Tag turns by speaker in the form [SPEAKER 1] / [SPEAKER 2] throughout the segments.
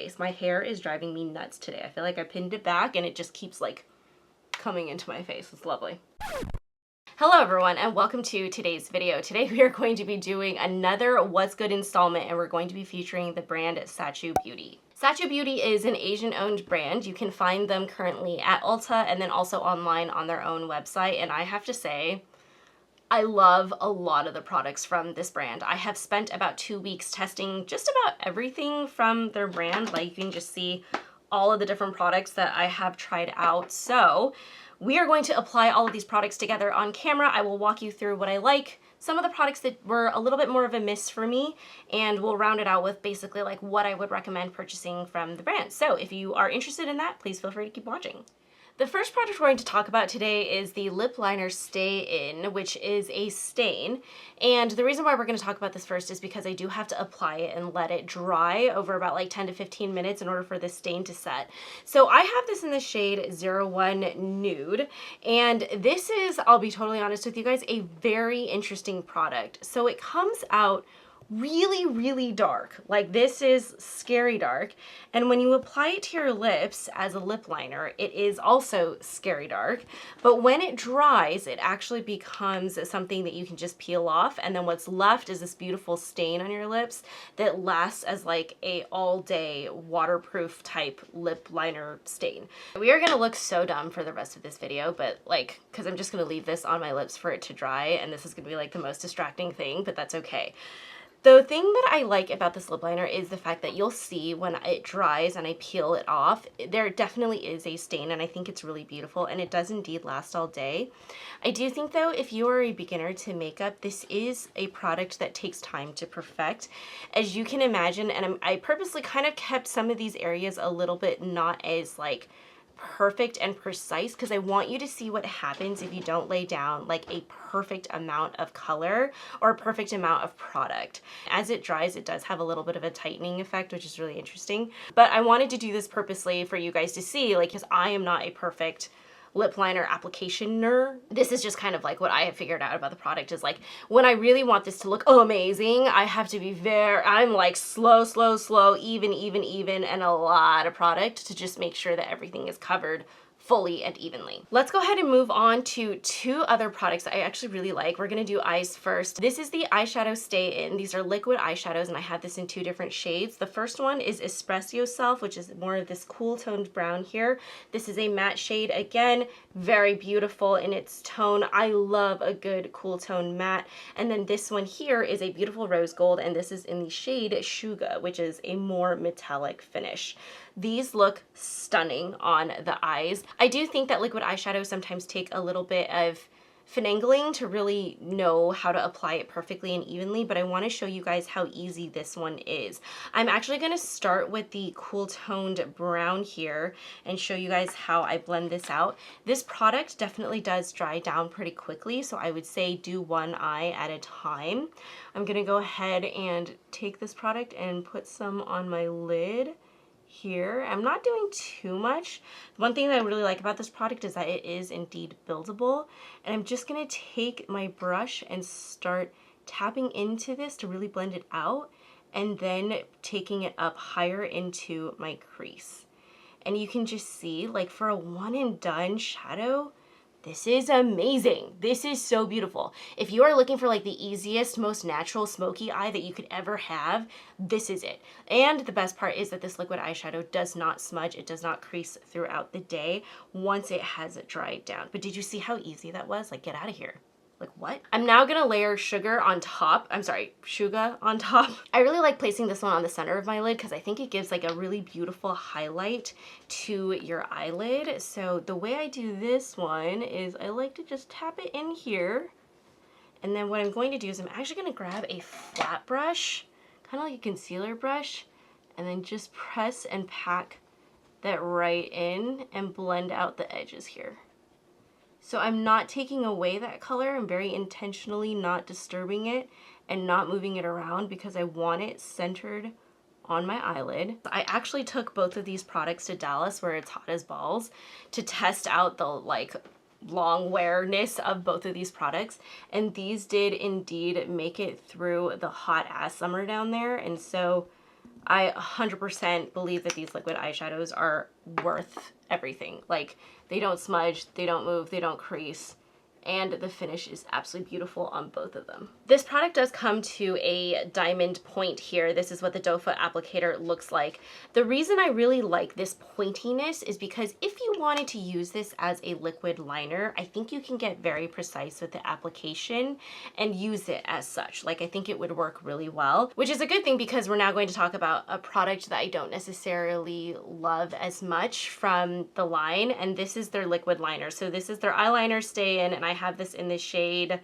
[SPEAKER 1] face. My hair is driving me nuts today. I feel like I pinned it back and it just keeps like coming into my face. It's lovely. Hello everyone and welcome to today's video. Today we are going to be doing another What's Good installment and we're going to be featuring the brand SACHEU Beauty. SACHEU Beauty is an Asian-owned brand. You can find them currently at Ulta and then also online on their own website, and I have to say, I love a lot of the products from this brand. I have spent about 2 weeks testing just about everything from their brand. Like, you can just see all of the different products that I have tried out. So we are going to apply all of these products together on camera. I will walk you through what I like, some of the products that were a little bit more of a miss for me, and we'll round it out with basically like what I would recommend purchasing from the brand. So if you are interested in that, please feel free to keep watching. The first product we're going to talk about today is the Lip Liner Stay In, which is a stain. And the reason why we're going to talk about this first is because I do have to apply it and let it dry over about like 10 to 15 minutes in order for this stain to set. So I have this in the shade 01 Nude, and this is, I'll be totally honest with you guys, a very interesting product. So it comes out really dark. Like, this is scary dark, and when you apply it to your lips as a lip liner, it is also scary dark, but when it dries it actually becomes something that you can just peel off, and then what's left is this beautiful stain on your lips that lasts as like a all-day waterproof type lip liner stain. We are gonna look so dumb for the rest of this video, but like, because I'm just gonna leave this on my lips for it to dry, and this is gonna be like the most distracting thing, but that's okay. The thing that I like about this lip liner is the fact that you'll see when it dries and I peel it off, there definitely is a stain, and I think it's really beautiful, and it does indeed last all day. I do think though, if you are a beginner to makeup, this is a product that takes time to perfect. As you can imagine, and I purposely kind of kept some of these areas a little bit not as like perfect and precise, because I want you to see what happens if you don't lay down like a perfect amount of color or a perfect amount of product. As it dries, it does have a little bit of a tightening effect, which is really interesting. But I wanted to do this purposely for you guys to see, like, because I am not a perfect lip liner applicationer. This is just kind of like what I have figured out about the product is like, when I really want this to look amazing, I have to be I'm like slow, even, and a lot of product to just make sure that everything is covered fully and evenly. Let's go ahead and move on to two other products that I actually really like. We're gonna do eyes first. This is the Eyeshadow Stay In. These are liquid eyeshadows, and I have this in two different shades. The first one is Espresso Self, which is more of this cool toned brown here. This is a matte shade, again, very beautiful in its tone. I love a good cool tone matte. And then this one here is a beautiful rose gold, and this is in the shade Shu-Ggah, which is a more metallic finish. These look stunning on the eyes. I do think that liquid eyeshadows sometimes take a little bit of finagling to really know how to apply it perfectly and evenly, but I want to show you guys how easy this one is. I'm actually going to start with the cool toned brown here and show you guys how I blend this out. This product definitely does dry down pretty quickly, so I would say do one eye at a time. I'm going to go ahead and take this product and put some on my lid here. I'm not doing too much. One thing that I really like about this product is that it is indeed buildable, and I'm just gonna take my brush and start tapping into this to really blend it out, and then taking it up higher into my crease. And you can just see, like, for a one and done shadow, this is amazing. This is so beautiful. If you are looking for like the easiest, most natural smoky eye that you could ever have, this is it. And the best part is that this liquid eyeshadow does not smudge. It does not crease throughout the day once it has dried down. But did you see how easy that was? Like, get out of here. Like, what? I'm now gonna layer Shu-Ggah on top. Shu-Ggah on top. I really like placing this one on the center of my lid because I think it gives like a really beautiful highlight to your eyelid. So the way I do this one is I like to just tap it in here. And then what I'm going to do is I'm actually gonna grab a flat brush, kind of like a concealer brush, and then just press and pack that right in and blend out the edges here. So I'm not taking away that color. I'm very intentionally not disturbing it and not moving it around because I want it centered on my eyelid. I actually took both of these products to Dallas, where it's hot as balls, to test out the like long wearness of both of these products, and these did indeed make it through the hot ass summer down there. And so I 100% believe that these liquid eyeshadows are worth everything. Like, they don't smudge, they don't move, they don't crease, and the finish is absolutely beautiful on both of them. This product does come to a diamond point here. This is what the doe foot applicator looks like. The reason I really like this pointiness is because if you wanted to use this as a liquid liner, I think you can get very precise with the application and use it as such. Like, I think it would work really well, which is a good thing because we're now going to talk about a product that I don't necessarily love as much from the line, and this is their liquid liner. So this is their eyeliner stay-in, and I have this in the shade,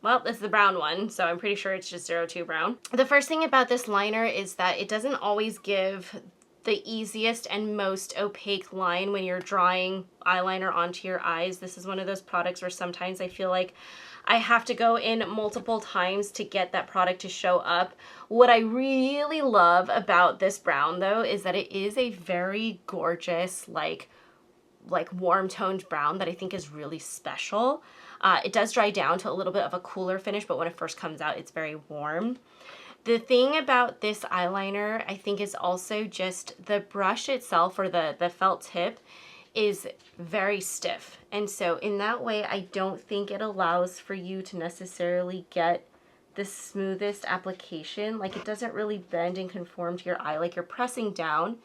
[SPEAKER 1] well, it's the brown one, so I'm pretty sure it's just 02 brown. The first thing about this liner is that it doesn't always give the easiest and most opaque line when you're drawing eyeliner onto your eyes. This is one of those products where sometimes I feel like I have to go in multiple times to get that product to show up. What I really love about this brown though is that it is a very gorgeous, like warm toned brown that I think is really special. It does dry down to a little bit of a cooler finish, but when it first comes out, it's very warm. The thing about this eyeliner, I think, is also just the brush itself, or the felt tip, is very stiff. And so in that way, I don't think it allows for you to necessarily get the smoothest application. Like, it doesn't really bend and conform to your eye. Like, you're pressing down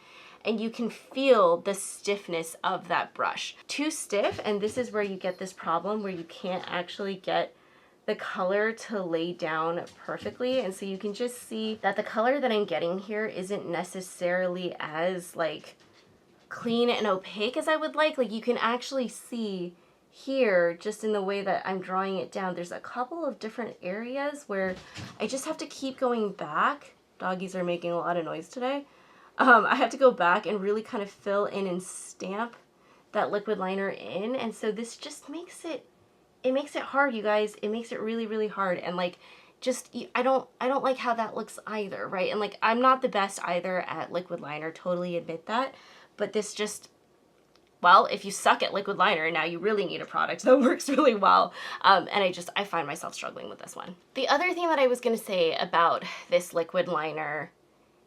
[SPEAKER 1] and you can feel the stiffness of that brush. Too stiff, and this is where you get this problem where you can't actually get the color to lay down perfectly. And so you can just see that the color that I'm getting here isn't necessarily as like clean and opaque as I would like. Like, you can actually see here, just in the way that I'm drawing it down, there's a couple of different areas where I just have to keep going back. Doggies are making a lot of noise today. I have to go back and really kind of fill in and stamp that liquid liner in. And so this just makes it hard, you guys. It makes it really, really hard. And like, just, I don't like how that looks either, right? And like, I'm not the best either at liquid liner, totally admit that. But this just, well, if you suck at liquid liner, now you really need a product that works really well. And I find myself struggling with this one. The other thing that I was gonna say about this liquid liner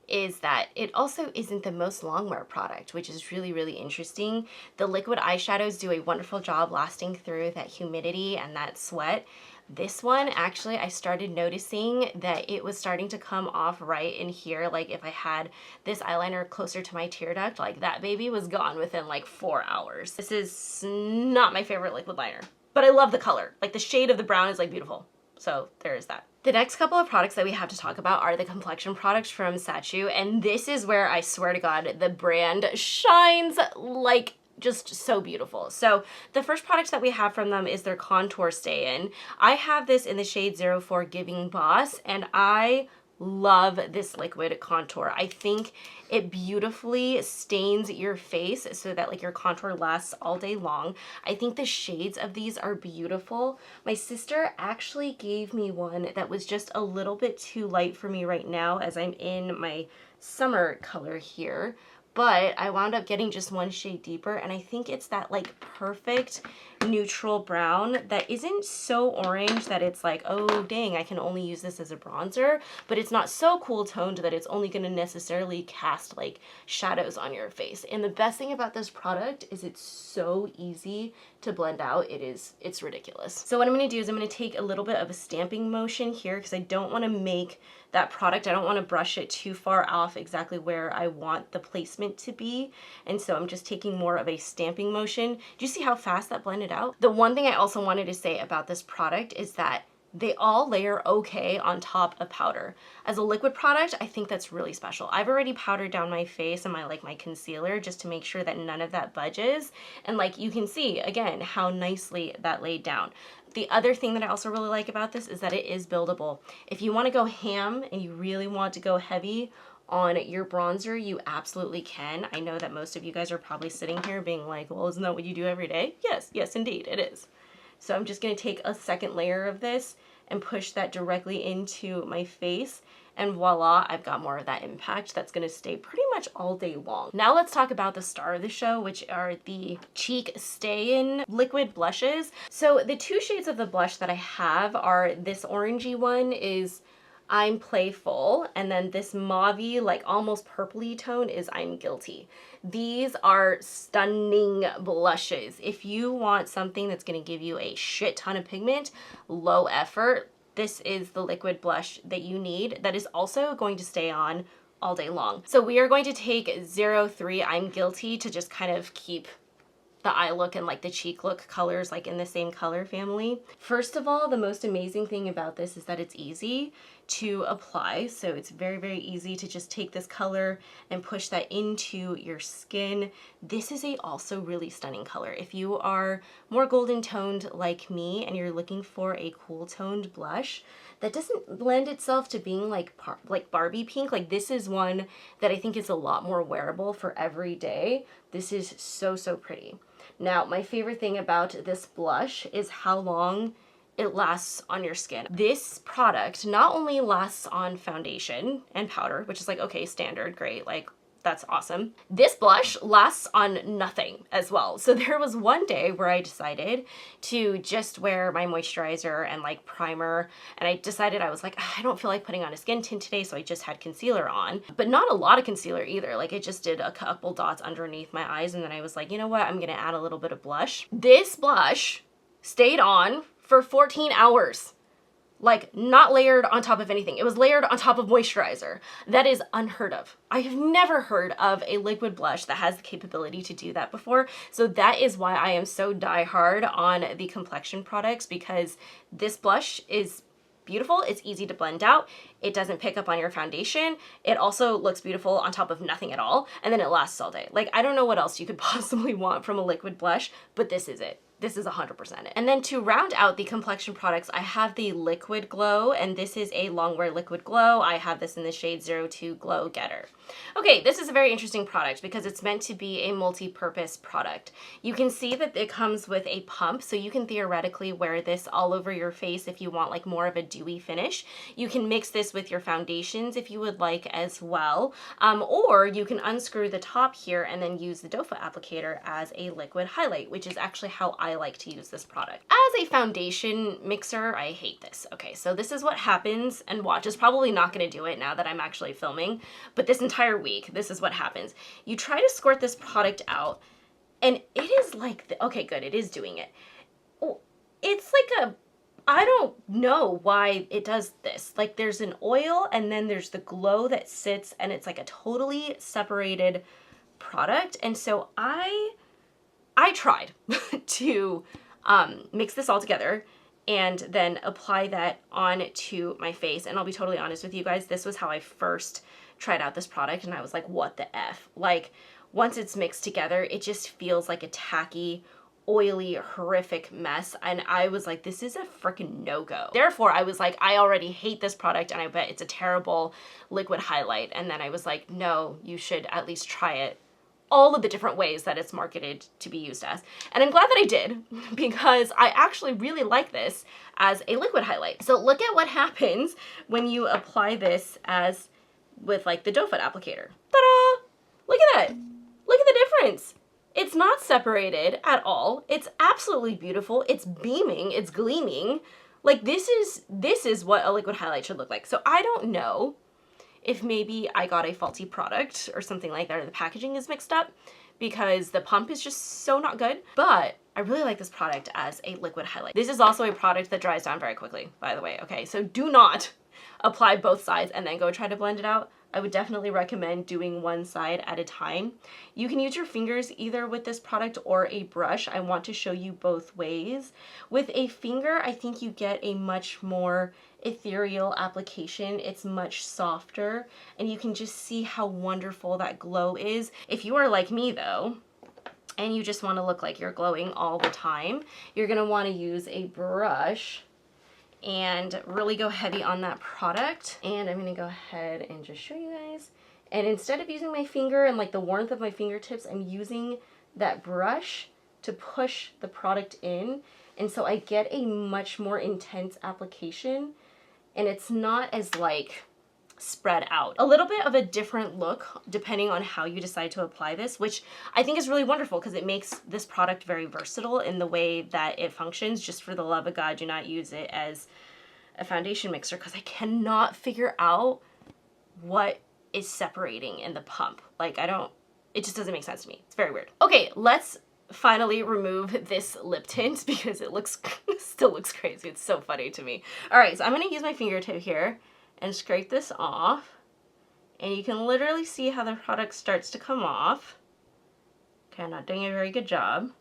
[SPEAKER 1] is that it also isn't the most long wear product, which is really, really interesting. The liquid eyeshadows do a wonderful job lasting through that humidity and that sweat. This one, actually, I started noticing that it was starting to come off right in here. Like, if I had this eyeliner closer to my tear duct, like, that baby was gone within like 4 hours. This is not my favorite liquid liner, but I love the color. Like, the shade of the brown is like beautiful. So there is that. The next couple of products that we have to talk about are the complexion products from SACHEU, and this is where I swear to God, the brand shines like just so beautiful. So the first product that we have from them is their contour stay-in. I have this in the shade 04 Giving Boss, and I love this liquid contour. I think it beautifully stains your face so that like your contour lasts all day long. I think the shades of these are beautiful. My sister actually gave me one that was just a little bit too light for me right now as I'm in my summer color here. But I wound up getting just one shade deeper, and I think it's that like perfect neutral brown that isn't so orange that it's like, oh dang, I can only use this as a bronzer, but it's not so cool toned that it's only going to necessarily cast like shadows on your face. And the best thing about this product is it's so easy to blend out. It's ridiculous. So what I'm going to do is I'm going to take a little bit of a stamping motion here because I don't want to make that product, I don't want to brush it too far off exactly where I want the placement to be. And so I'm just taking more of a stamping motion. Do you see how fast that blended out? The one thing I also wanted to say about this product is that they all layer okay on top of powder. As a liquid product, I think that's really special. I've already powdered down my face and my concealer just to make sure that none of that budges. And like you can see, again, how nicely that laid down. The other thing that I also really like about this is that it is buildable. If you want to go ham and you really want to go heavy on your bronzer, you absolutely can. I know that most of you guys are probably sitting here being like, well, isn't that what you do every day? Yes, yes, indeed, it is. So I'm just going to take a second layer of this and push that directly into my face. And voila, I've got more of that impact that's going to stay pretty much all day long. Now let's talk about the star of the show, which are the Cheek Stay-In Liquid Blushes. So the two shades of the blush that I have are this orangey one is I'm Playful, and then this mauvey, like almost purpley tone is I'm Guilty. These are stunning blushes. If you want something that's gonna give you a shit ton of pigment, low effort, this is the liquid blush that you need that is also going to stay on all day long. So we are going to take 03 I'm Guilty to just kind of keep the eye look and like the cheek look colors like in the same color family. First of all, the most amazing thing about this is that it's easy to apply. So it's very, very easy to just take this color and push that into your skin. This is a also really stunning color. If you are more golden toned like me and you're looking for a cool toned blush that doesn't lend itself to being like Barbie pink, like this is one that I think is a lot more wearable for every day. This is so, so pretty. Now, my favorite thing about this blush is how long it lasts on your skin. This product not only lasts on foundation and powder, which is like, okay, standard, great, like that's awesome. This blush lasts on nothing as well. So there was one day where I decided to just wear my moisturizer and like primer, and I decided I was like, I don't feel like putting on a skin tint today, so I just had concealer on, but not a lot of concealer either. Like I just did a couple dots underneath my eyes, and then I was like, you know what, I'm gonna add a little bit of blush. This blush stayed on for 14 hours. Like not layered on top of anything. It was layered on top of moisturizer. That is unheard of. I have never heard of a liquid blush that has the capability to do that before. So that is why I am so diehard on the complexion products, because this blush is beautiful. It's easy to blend out. It doesn't pick up on your foundation. It also looks beautiful on top of nothing at all. And then it lasts all day. Like I don't know what else you could possibly want from a liquid blush, but this is it. This is 100% it. And then to round out the complexion products, I have the Liquid Glow, and this is a Longwear Liquid Glow. I have this in the shade 02 Glow Getter. Okay, this is a very interesting product because it's meant to be a multi-purpose product. You can see that it comes with a pump, so you can theoretically wear this all over your face if you want like more of a dewy finish. You can mix this with your foundations if you would like as well, or you can unscrew the top here and then use the doe foot applicator as a liquid highlight, which is actually how I like to use this product. As a foundation mixer, I hate this. Okay, so this is what happens, and watch, it's probably not gonna do it now that I'm actually filming, but this entire week, this is what happens. You try to squirt this product out, and it is like, okay, good, it is doing it. Oh, it's like a, I don't know why it does this. Like there's an oil, and then there's the glow that sits, and it's like a totally separated product, and so I tried to mix this all together and then apply that onto my face. And I'll be totally honest with you guys, this was how I first tried out this product, and I was like, what the F? Like, once it's mixed together, it just feels like a tacky, oily, horrific mess. And I was like, this is a freaking no-go. Therefore, I was like, I already hate this product, and I bet it's a terrible liquid highlight. And then I was like, no, you should at least try it all of the different ways that it's marketed to be used as. And I'm glad that I did, because I actually really like this as a liquid highlight. So look at what happens when you apply this as with like the doe foot applicator. Ta-da! Look at that. Look at the difference. It's not separated at all. It's absolutely beautiful. It's beaming. It's gleaming. Like this is what a liquid highlight should look like. So I don't know if maybe I got a faulty product or something like that, or the packaging is mixed up, because the pump is just so not good. But I really like this product as a liquid highlight. This is also a product that dries down very quickly, by the way, okay? So do not apply both sides and then go try to blend it out. I would definitely recommend doing one side at a time. You can use your fingers either with this product or a brush. I want to show you both ways. With a finger, I think you get a much more ethereal application. It's much softer, and you can just see how wonderful that glow is. If you are like me though, and you just want to look like you're glowing all the time, you're gonna want to use a brush and really go heavy on that product. And I'm gonna go ahead and just show you guys. And instead of using my finger and like the warmth of my fingertips, I'm using that brush to push the product in. And so I get a much more intense application, and it's not as like spread out. A little bit of a different look depending on how you decide to apply this, which I think is really wonderful because it makes this product very versatile in the way that it functions. Just for the love of God, do not use it as a foundation mixer because I cannot figure out what is separating in the pump. Like, it just doesn't make sense to me. It's very weird. Okay, let's finally remove this lip tint because it still looks crazy. It's so funny to me. All right, so I'm gonna use my fingertip here and scrape this off. And you can literally see how the product starts to come off. Okay, I'm not doing a very good job.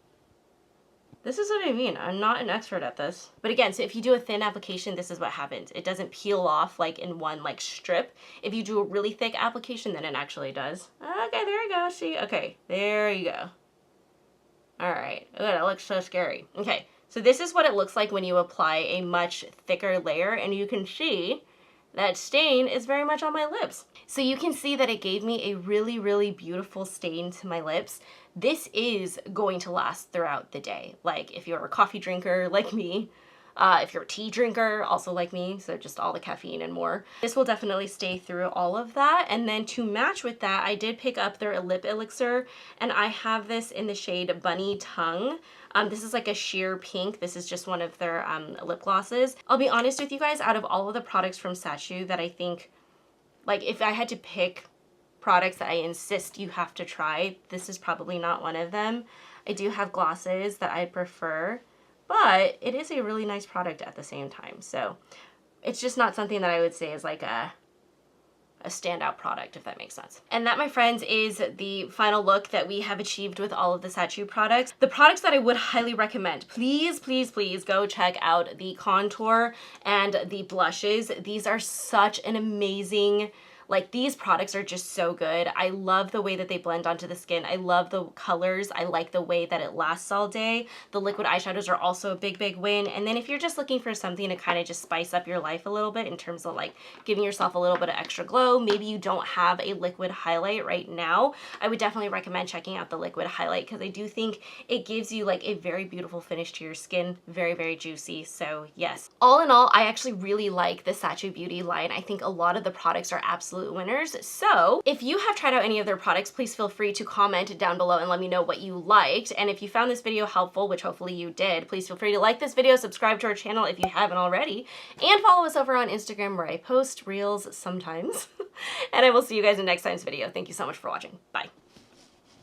[SPEAKER 1] This is what I mean. I'm not an expert at this. But again, so if you do a thin application, this is what happens. It doesn't peel off like in one like strip. If you do a really thick application, then it actually does. Okay, there you go. See? Okay, there you go. All right. Oh, that looks so scary. Okay, so this is what it looks like when you apply a much thicker layer, and you can see that stain is very much on my lips. So you can see that it gave me a really, really beautiful stain to my lips. This is going to last throughout the day. Like if you're a coffee drinker like me, if you're a tea drinker, also like me, so just all the caffeine and more. This will definitely stay through all of that. And then to match with that, I did pick up their lip elixir, and I have this in the shade Bunny Tongue. This is like a sheer pink. This is just one of their lip glosses. I'll be honest with you guys, out of all of the products from SACHEU that I think, like if I had to pick products that I insist you have to try, this is probably not one of them. I do have glosses that I prefer, but it is a really nice product at the same time. So it's just not something that I would say is like a standout product, if that makes sense. And that, my friends, is the final look that we have achieved with all of the SACHEU products. The products that I would highly recommend, please, please, please go check out the contour and the blushes. These are such an amazing, like these products are just so good. I love the way that they blend onto the skin. I love the colors. I like the way that it lasts all day. The liquid eyeshadows are also a big, big win. And then if you're just looking for something to kind of just spice up your life a little bit in terms of like giving yourself a little bit of extra glow, maybe you don't have a liquid highlight right now, I would definitely recommend checking out the liquid highlight because I do think it gives you like a very beautiful finish to your skin. Very, very juicy. So yes. All in all, I actually really like the SACHEU Beauty line. I think a lot of the products are absolute winners. So if you have tried out any of their products, please feel free to comment down below and let me know what you liked. And if you found this video helpful, which hopefully you did, please feel free to like this video, subscribe to our channel if you haven't already, and follow us over on Instagram where I post reels sometimes. And I will see you guys in next time's video. Thank you so much for watching. Bye.